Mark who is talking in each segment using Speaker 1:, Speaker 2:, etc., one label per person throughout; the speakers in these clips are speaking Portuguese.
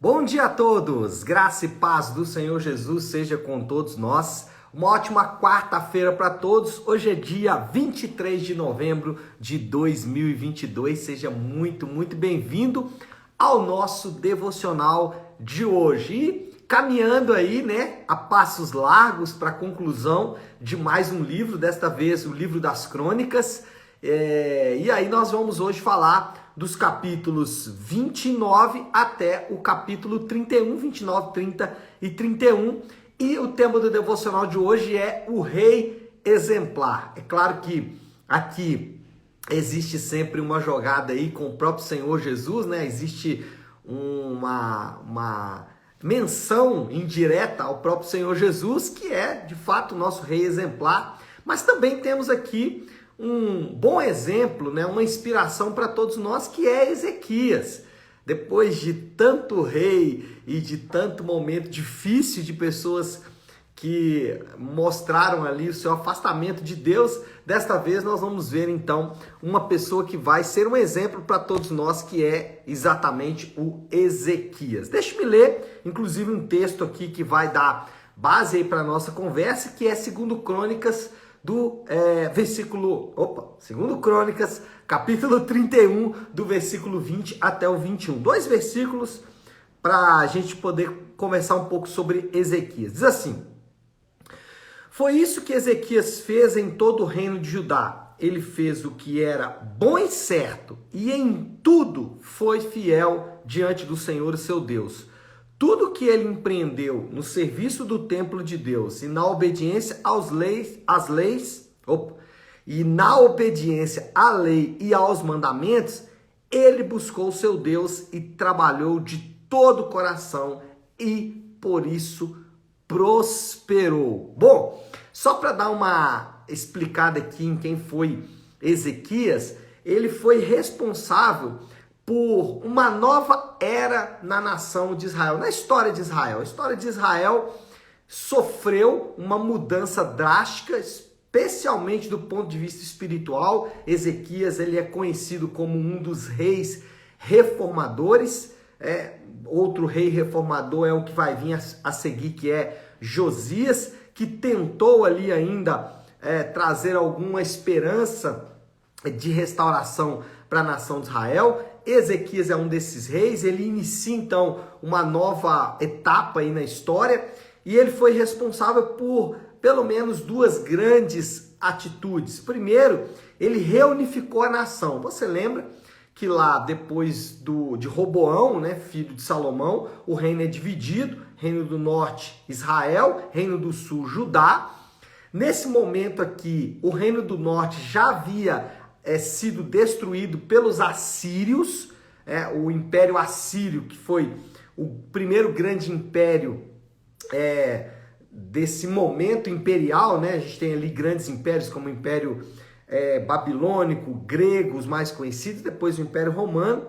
Speaker 1: Bom dia a todos, graça e paz do Senhor Jesus seja com todos nós. Uma ótima quarta-feira para todos. Hoje é dia 23 de novembro de 2022. Seja muito bem-vindo ao nosso devocional de hoje. E caminhando aí, a passos largos para a conclusão de mais um livro, desta vez o livro das Crônicas. E aí nós vamos hoje falar dos capítulos 29 até o capítulo 31, 29, 30 e 31. E o tema do devocional de hoje é o Rei Exemplar. É claro que aqui existe sempre uma jogada aí com o próprio Senhor Jesus, Existe uma menção indireta ao próprio Senhor Jesus, que é de fato o nosso Rei Exemplar. Mas também temos aqui um bom exemplo, uma inspiração para todos nós, que é Ezequias. Depois de tanto rei e de tanto momento difícil de pessoas que mostraram ali o seu afastamento de Deus, desta vez nós vamos ver então uma pessoa que vai ser um exemplo para todos nós, que é exatamente o Ezequias. Deixa-me ler, inclusive, um texto aqui que vai dar base aí para a nossa conversa, que é 2 Crônicas, Segundo Crônicas, capítulo 31, do versículo 20 até o 21. 2 versículos para a gente poder conversar um pouco sobre Ezequias. Diz assim: foi isso que Ezequias fez em todo o reino de Judá. Ele fez o que era bom e certo, e em tudo foi fiel diante do Senhor, seu Deus. Tudo que ele empreendeu no serviço do templo de Deus e na obediência na obediência à lei e aos mandamentos, ele buscou seu Deus e trabalhou de todo o coração e por isso prosperou. Bom, só para dar uma explicada aqui em quem foi Ezequias, ele foi responsável por uma nova era na nação de Israel, na história de Israel. A história de Israel sofreu uma mudança drástica, especialmente do ponto de vista espiritual. Ezequias, ele é conhecido como um dos reis reformadores. Outro rei reformador é o que vai vir a seguir, que é Josias, que tentou ali ainda trazer alguma esperança de restauração para a nação de Israel. Ezequias é um desses reis. Ele inicia então uma nova etapa aí na história, e ele foi responsável por pelo menos 2 grandes atitudes. Primeiro, ele reunificou a nação. Você lembra que lá depois de Roboão, filho de Salomão, o reino é dividido: reino do norte Israel, reino do sul Judá. Nesse momento aqui, o reino do norte já havia sido destruído pelos assírios, o Império Assírio, que foi o primeiro grande império desse momento imperial, A gente tem ali grandes impérios como o Império Babilônico, grego, os mais conhecidos, depois o Império Romano,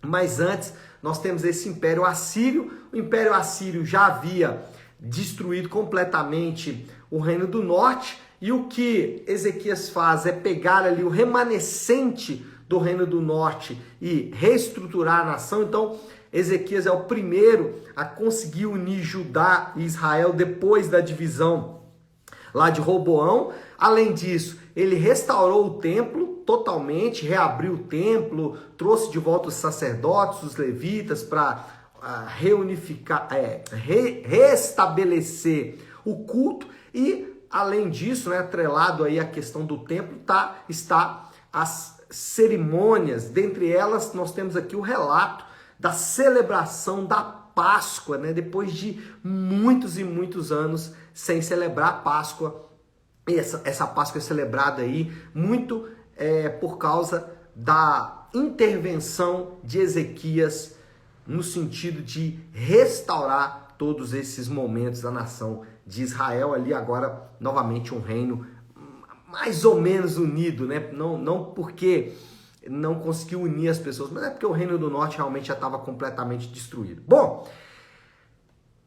Speaker 1: mas antes nós temos esse Império Assírio. O Império Assírio já havia destruído completamente o Reino do Norte, e o que Ezequias faz é pegar ali o remanescente do Reino do Norte e reestruturar a nação. Então, Ezequias é o primeiro a conseguir unir Judá e Israel depois da divisão lá de Roboão. Além disso, ele restaurou o templo totalmente, reabriu o templo, trouxe de volta os sacerdotes, os levitas, para reunificar, restabelecer o culto. E além disso, atrelado aí à questão do templo, está as cerimônias. Dentre elas, nós temos aqui o relato da celebração da Páscoa, depois de muitos e muitos anos sem celebrar a Páscoa. E essa Páscoa é celebrada aí muito por causa da intervenção de Ezequias, no sentido de restaurar todos esses momentos da nação de Israel, ali agora novamente um reino mais ou menos unido, não porque não conseguiu unir as pessoas, mas é porque o Reino do Norte realmente já estava completamente destruído. Bom,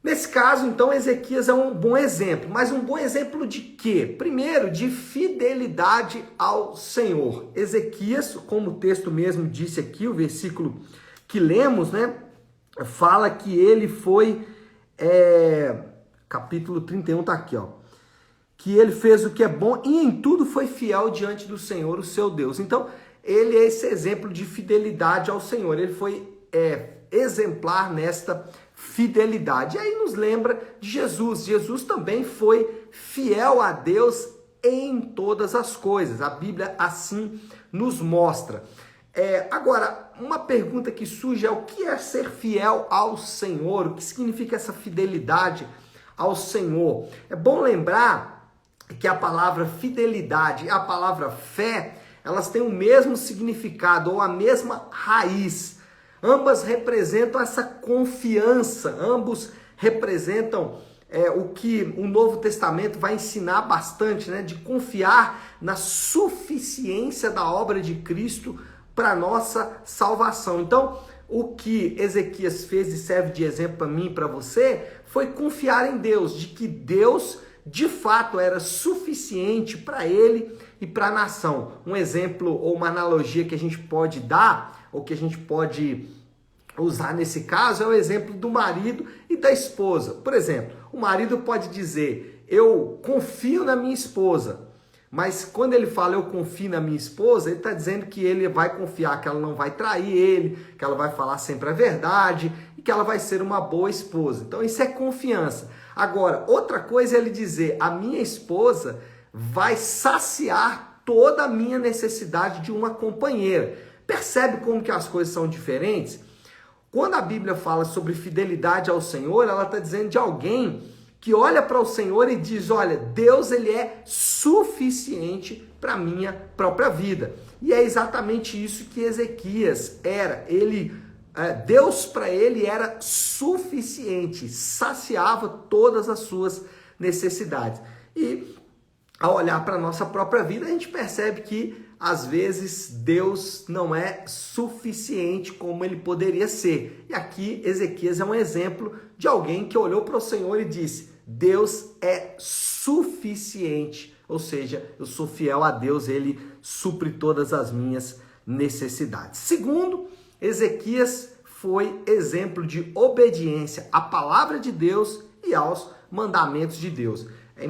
Speaker 1: nesse caso, então, Ezequias é um bom exemplo. Mas um bom exemplo de quê? Primeiro, de fidelidade ao Senhor. Ezequias, como o texto mesmo disse aqui, o versículo que lemos, fala que ele foi, capítulo 31 tá aqui, ó, que ele fez o que é bom e em tudo foi fiel diante do Senhor, o seu Deus. Então, ele é esse exemplo de fidelidade ao Senhor. Ele foi exemplar nesta fidelidade. E aí nos lembra de Jesus. Jesus também foi fiel a Deus em todas as coisas. A Bíblia assim nos mostra. Agora, uma pergunta que surge é: o que é ser fiel ao Senhor? O que significa essa fidelidade ao Senhor? É bom lembrar que a palavra fidelidade e a palavra fé, elas têm o mesmo significado ou a mesma raiz. Ambas representam essa confiança, ambos representam o que o Novo Testamento vai ensinar bastante, né? De confiar na suficiência da obra de Cristo para nossa salvação. Então, o que Ezequias fez e serve de exemplo para mim e para você foi confiar em Deus, de que Deus de fato era suficiente para ele e para a nação. Um exemplo ou uma analogia que a gente pode dar, ou que a gente pode usar nesse caso, é o exemplo do marido e da esposa. Por exemplo, o marido pode dizer: eu confio na minha esposa. Mas quando ele fala eu confio na minha esposa, ele está dizendo que ele vai confiar que ela não vai trair ele, que ela vai falar sempre a verdade e que ela vai ser uma boa esposa. Então isso é confiança. Agora, outra coisa é ele dizer: a minha esposa vai saciar toda a minha necessidade de uma companheira. Percebe como que as coisas são diferentes? Quando a Bíblia fala sobre fidelidade ao Senhor, ela está dizendo de alguém que olha para o Senhor e diz: olha, Deus ele é suficiente para a minha própria vida. E é exatamente isso que Ezequias era. Deus para ele era suficiente, saciava todas as suas necessidades. E ao olhar para a nossa própria vida, a gente percebe que às vezes Deus não é suficiente como ele poderia ser. E aqui Ezequias é um exemplo de alguém que olhou para o Senhor e disse: Deus é suficiente, ou seja, eu sou fiel a Deus, ele supre todas as minhas necessidades. Segundo, Ezequias foi exemplo de obediência à palavra de Deus e aos mandamentos de Deus. É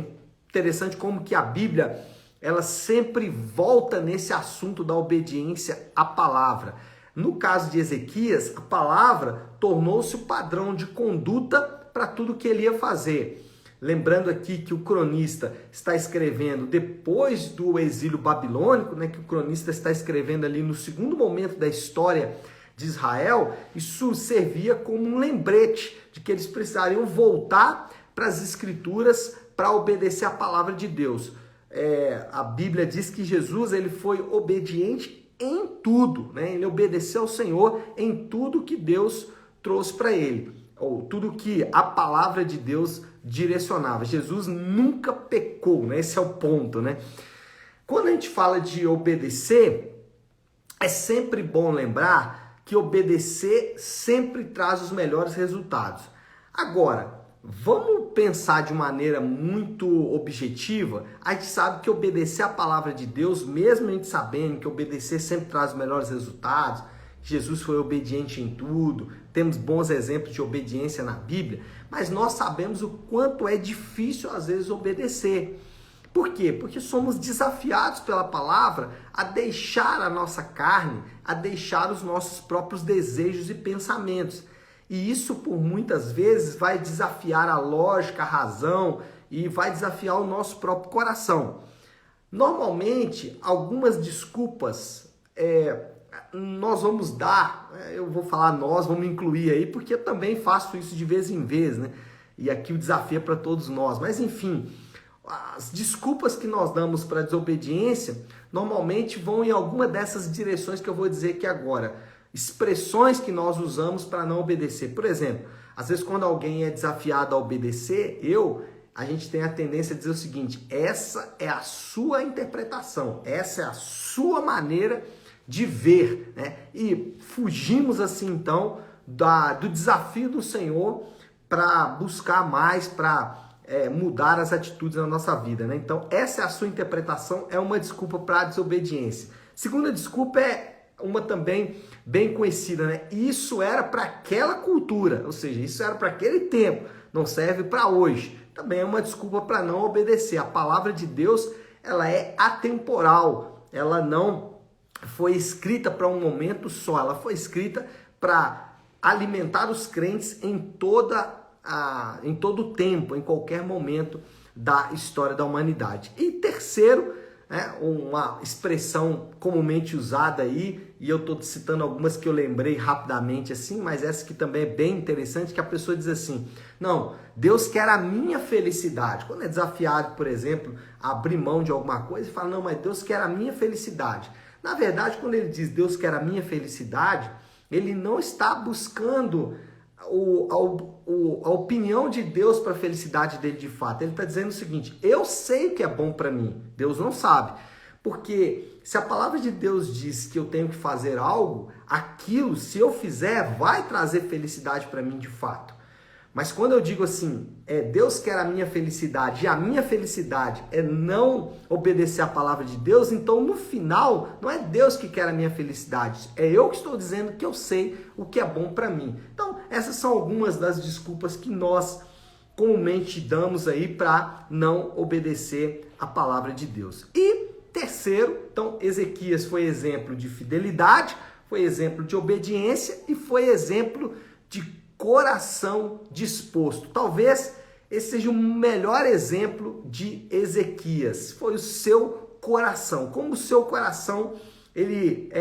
Speaker 1: interessante como que a Bíblia ela sempre volta nesse assunto da obediência à palavra. No caso de Ezequias, a palavra tornou-se o padrão de conduta para tudo que ele ia fazer. Lembrando aqui que o cronista está escrevendo depois do exílio babilônico, né, que o cronista está escrevendo ali no segundo momento da história de Israel. Isso servia como um lembrete de que eles precisariam voltar para as escrituras para obedecer a palavra de Deus. A Bíblia diz que Jesus ele foi obediente em tudo, né? Ele obedeceu ao Senhor em tudo que Deus trouxe para ele, ou tudo que a palavra de Deus direcionava. Jesus nunca pecou, né? Esse é o ponto, né? Quando a gente fala de obedecer, é sempre bom lembrar que obedecer sempre traz os melhores resultados. Agora, vamos pensar de maneira muito objetiva. A gente sabe que obedecer a palavra de Deus, mesmo a gente sabendo que obedecer sempre traz os melhores resultados, Jesus foi obediente em tudo, temos bons exemplos de obediência na Bíblia, mas nós sabemos o quanto é difícil às vezes obedecer. Por quê? Porque somos desafiados pela palavra a deixar a nossa carne, a deixar os nossos próprios desejos e pensamentos. E isso, por muitas vezes, vai desafiar a lógica, a razão e vai desafiar o nosso próprio coração. Normalmente, algumas desculpas nós vamos dar, eu vou falar nós, vamos incluir aí, porque eu também faço isso de vez em vez, né? E aqui o desafio é para todos nós. Mas, enfim, as desculpas que nós damos para a desobediência, normalmente vão em alguma dessas direções que eu vou dizer aqui agora. Expressões que nós usamos para não obedecer. Por exemplo, às vezes quando alguém é desafiado a obedecer, a gente tem a tendência a dizer o seguinte: essa é a sua interpretação, essa é a sua maneira de ver, né? E fugimos assim então do desafio do Senhor para buscar mais, para mudar as atitudes na nossa vida, né? Então essa é a sua interpretação, é uma desculpa para a desobediência. Segunda desculpa é uma também bem conhecida, né? Isso era para aquela cultura, ou seja, isso era para aquele tempo, não serve para hoje. Também é uma desculpa para não obedecer. A palavra de Deus, ela é atemporal, ela não foi escrita para um momento só, ela foi escrita para alimentar os crentes em todo o tempo, em qualquer momento da história da humanidade. E terceiro, uma expressão comumente usada aí, e eu estou citando algumas que eu lembrei rapidamente assim, mas essa que também é bem interessante, que a pessoa diz assim, não, Deus quer a minha felicidade. Quando é desafiado, por exemplo, a abrir mão de alguma coisa, fala, não, mas Deus quer a minha felicidade. Na verdade, quando ele diz Deus quer a minha felicidade, ele não está buscando a opinião de Deus para a felicidade dele de fato. Ele está dizendo o seguinte, eu sei o que é bom para mim, Deus não sabe. Porque se a palavra de Deus diz que eu tenho que fazer algo, aquilo, se eu fizer, vai trazer felicidade para mim de fato. Mas quando eu digo assim, Deus quer a minha felicidade e a minha felicidade é não obedecer a palavra de Deus, então no final não é Deus que quer a minha felicidade, é eu que estou dizendo que eu sei o que é bom para mim. Então essas são algumas das desculpas que nós comumente damos aí para não obedecer a palavra de Deus. E terceiro, então Ezequias foi exemplo de fidelidade, foi exemplo de obediência e foi exemplo de coração disposto. Talvez esse seja o melhor exemplo de Ezequias. Foi o seu coração. Como o seu coração ele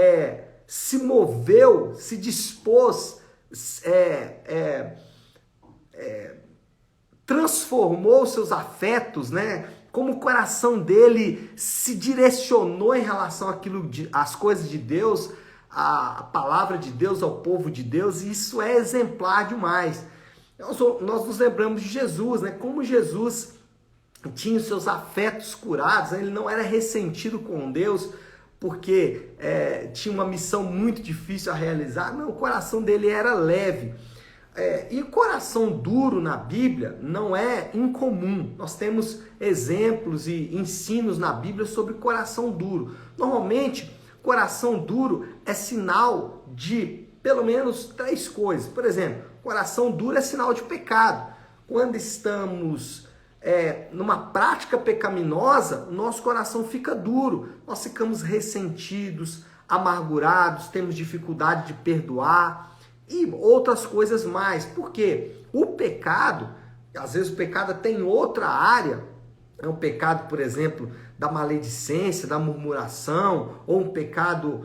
Speaker 1: se moveu, se dispôs, transformou seus afetos, né? Como o coração dele se direcionou em relação às coisas de Deus, a palavra de Deus ao povo de Deus, e isso é exemplar demais. Nós nos lembramos de Jesus, né? Como Jesus tinha os seus afetos curados, né? Ele não era ressentido com Deus porque tinha uma missão muito difícil a realizar, não, o coração dele era leve. E coração duro na Bíblia não é incomum. Nós temos exemplos e ensinos na Bíblia sobre coração duro. Normalmente, coração duro é sinal de pelo menos 3 coisas. Por exemplo, coração duro é sinal de pecado. Quando estamos numa prática pecaminosa, o nosso coração fica duro. Nós ficamos ressentidos, amargurados, temos dificuldade de perdoar e outras coisas mais. Por quê? O pecado, às vezes o pecado tem outra área, é um pecado, por exemplo, da maledicência, da murmuração, ou um pecado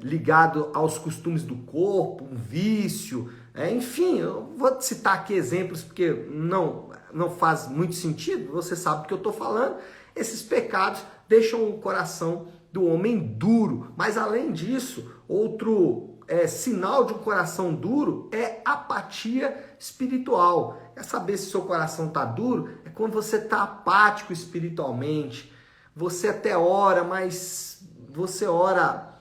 Speaker 1: ligado aos costumes do corpo, um vício, enfim, eu vou citar aqui exemplos porque não faz muito sentido, você sabe do que eu estou falando. Esses pecados deixam o coração do homem duro, mas além disso, outro sinal de um coração duro é apatia espiritual. Quer saber se o seu coração está duro? É quando você está apático espiritualmente. Você até ora, mas você ora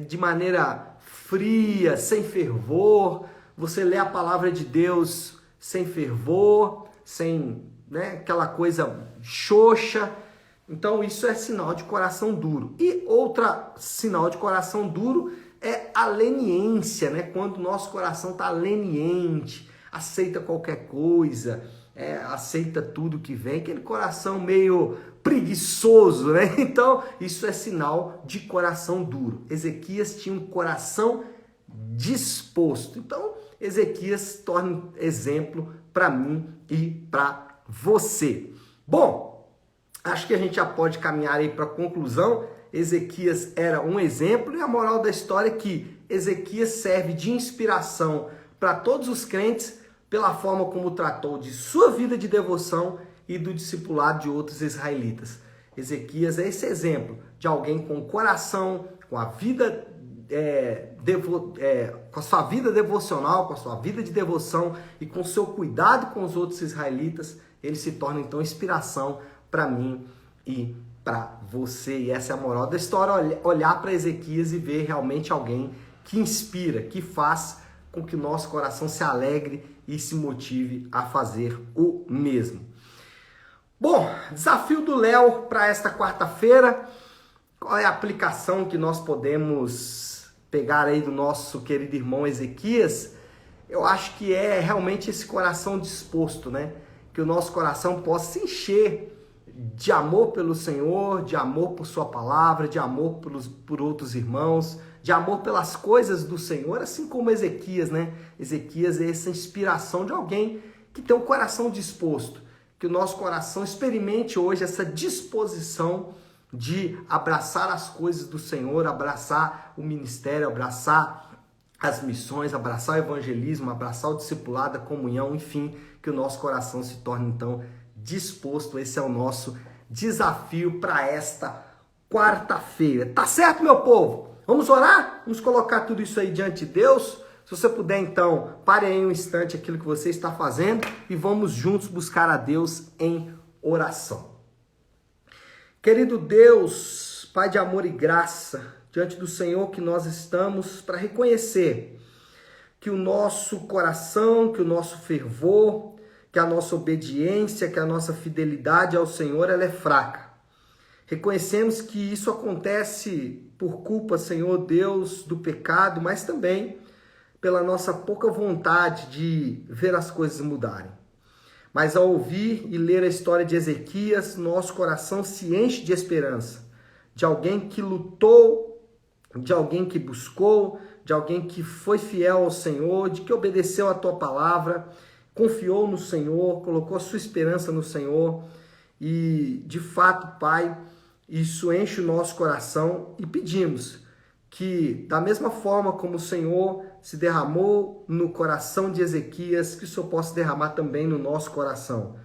Speaker 1: de maneira fria, sem fervor. Você lê a palavra de Deus sem fervor, sem aquela coisa xoxa. Então isso é sinal de coração duro. E outra sinal de coração duro é a leniência, né? Quando o nosso coração está leniente, aceita qualquer coisa, aceita tudo que vem, aquele coração meio preguiçoso, né? Então, isso é sinal de coração duro. Ezequias tinha um coração disposto. Então, Ezequias torna exemplo para mim e para você. Bom, acho que a gente já pode caminhar aí para a conclusão. Ezequias era um exemplo e a moral da história é que Ezequias serve de inspiração para todos os crentes pela forma como tratou de sua vida de devoção e do discipulado de outros israelitas. Ezequias é esse exemplo de alguém com coração, com a vida com a sua vida devocional, com a sua vida de devoção e com o seu cuidado com os outros israelitas. Ele se torna então inspiração para mim e para você. E essa é a moral da história, olhar para Ezequias e ver realmente alguém que inspira, que faz com que o nosso coração se alegre e se motive a fazer o mesmo. Bom, desafio do Léo para esta quarta-feira. Qual é a aplicação que nós podemos pegar aí do nosso querido irmão Ezequias, eu acho que é realmente esse coração disposto, né? Que o nosso coração possa se encher de amor pelo Senhor, de amor por sua palavra, de amor por outros irmãos, de amor pelas coisas do Senhor, assim como Ezequias, né? Ezequias é essa inspiração de alguém que tem um coração disposto, que o nosso coração experimente hoje essa disposição de abraçar as coisas do Senhor, abraçar o ministério, abraçar as missões, abraçar o evangelismo, abraçar o discipulado, a comunhão, enfim, que o nosso coração se torne então disposto. Esse é o nosso desafio para esta quarta-feira. Tá certo, meu povo? Vamos orar? Vamos colocar tudo isso aí diante de Deus? Se você puder, então, pare aí um instante aquilo que você está fazendo e vamos juntos buscar a Deus em oração. Querido Deus, Pai de amor e graça, diante do Senhor que nós estamos para reconhecer que o nosso coração, que o nosso fervor, que a nossa obediência, que a nossa fidelidade ao Senhor, ela é fraca. Reconhecemos que isso acontece por culpa, Senhor Deus, do pecado, mas também pela nossa pouca vontade de ver as coisas mudarem. Mas ao ouvir e ler a história de Ezequias, nosso coração se enche de esperança, de alguém que lutou, de alguém que buscou, de alguém que foi fiel ao Senhor, de que obedeceu a tua palavra, confiou no Senhor, colocou a sua esperança no Senhor. E, de fato, Pai, isso enche o nosso coração e pedimos que, da mesma forma como o Senhor se derramou no coração de Ezequias, que o Senhor possa derramar também no nosso coração,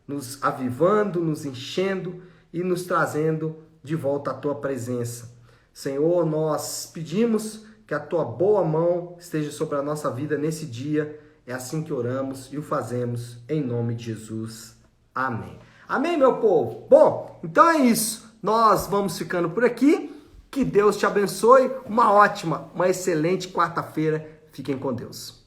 Speaker 1: nos avivando, nos enchendo e nos trazendo de volta à tua presença. Senhor, nós pedimos que a tua boa mão esteja sobre a nossa vida nesse dia. É assim que oramos e o fazemos em nome de Jesus. Amém. Amém, meu povo? Bom, então é isso. Nós vamos ficando por aqui. Que Deus te abençoe. Uma ótima, uma excelente quarta-feira. Fiquem com Deus.